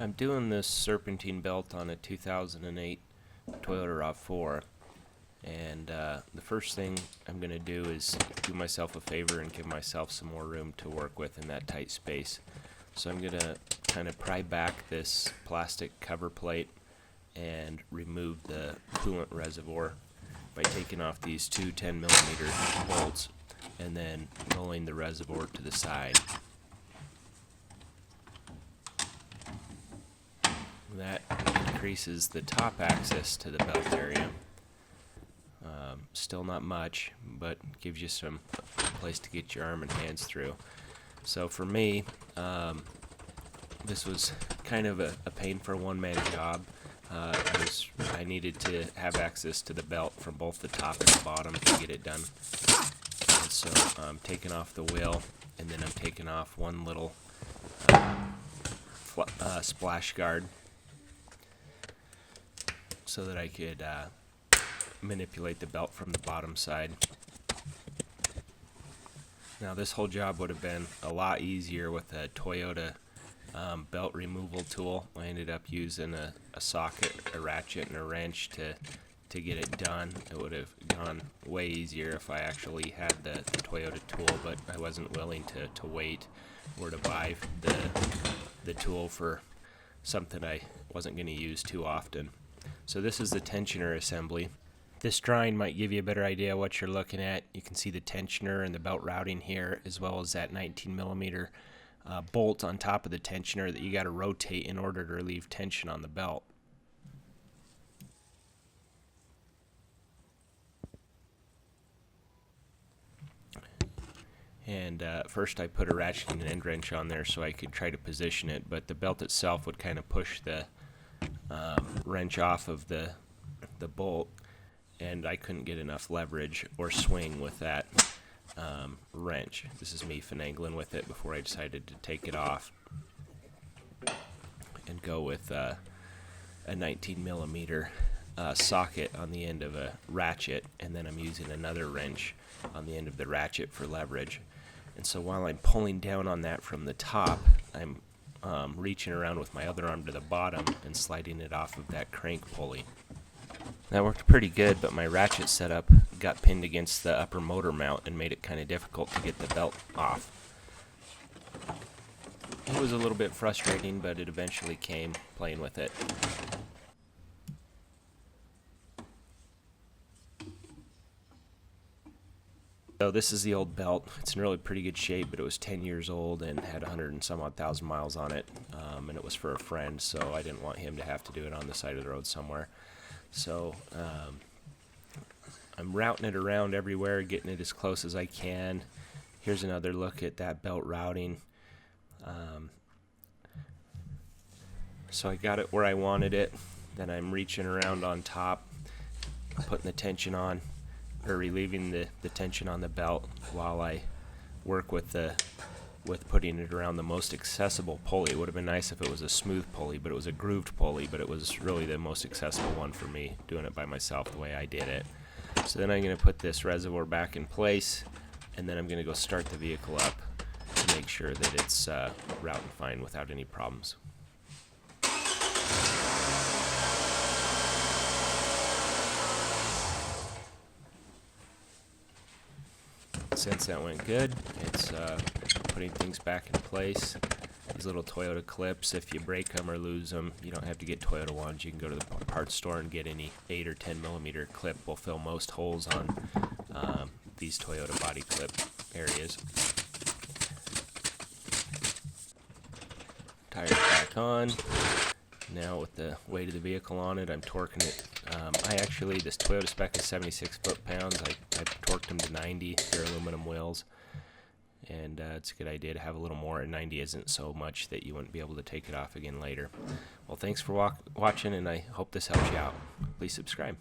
I'm doing this Serpentine belt on a 2008 Toyota Rav4, and the first thing I'm going to do is do myself a favor and give myself some more room to work with in that tight space. So I'm going to kind of pry back this plastic cover plate and remove the coolant reservoir by taking off these two 10mm bolts and then rolling the reservoir to the side. That increases the top access to the belt area. Still not much, but gives you some place to get your arm and hands through. So for me, this was kind of a pain for a one-man job. I needed to have access to the belt from both the top and the bottom to get it done. And so I'm taking off the wheel, and then I'm taking off one little splash guard so that I could manipulate the belt from the bottom side. Now this whole job would have been a lot easier with a Toyota belt removal tool. I ended up using a socket, a ratchet, and a wrench to get it done. It would have gone way easier if I actually had the Toyota tool, but I wasn't willing to wait or to buy the tool for something I wasn't going to use too often. So this is the tensioner assembly. This drawing might give you a better idea of what you're looking at. You can see the tensioner and the belt routing here, as well as that 19mm bolt on top of the tensioner that you got to rotate in order to relieve tension on the belt. And first I put a ratchet and an end wrench on there so I could try to position it, but the belt itself would kind of push the wrench off of the bolt, and I couldn't get enough leverage or swing with that wrench. This is me finagling with it before I decided to take it off and go with a 19mm socket on the end of a ratchet, and then I'm using another wrench on the end of the ratchet for leverage. And so while I'm pulling down on that from the top, I'm reaching around with my other arm to the bottom and sliding it off of that crank pulley. That worked pretty good, but my ratchet setup got pinned against the upper motor mount and made it kind of difficult to get the belt off. It was a little bit frustrating, but it eventually came playing with it. So this is the old belt. It's in really pretty good shape, but it was 10 years old and had 100 and some odd thousand miles on it, and it was for a friend, so I didn't want him to have to do it on the side of the road somewhere. So I'm routing it around everywhere, getting it as close as I can. Here's another look at that belt routing. So I got it where I wanted it. Then I'm reaching around on top, putting the tension on, or relieving the tension on the belt while I work with putting it around the most accessible pulley. It would have been nice if it was a smooth pulley, but it was a grooved pulley, but it was really the most accessible one for me, doing it by myself the way I did it. So then I'm going to put this reservoir back in place, and then I'm going to go start the vehicle up to make sure that it's routing fine without any problems. Since that went good, it's putting things back in place. These little Toyota clips, if you break them or lose them, you don't have to get Toyota ones. You can go to the parts store and get any 8 or 10mm clip. Will fill most holes on these Toyota body clip areas. Tires back on. Now with the weight of the vehicle on it, I'm torquing it. This Toyota spec is 76 foot-pounds. I torqued them to 90. They're aluminum wheels. And it's a good idea to have a little more, and 90 isn't so much that you wouldn't be able to take it off again later. Well, thanks for watching, and I hope this helps you out. Please subscribe.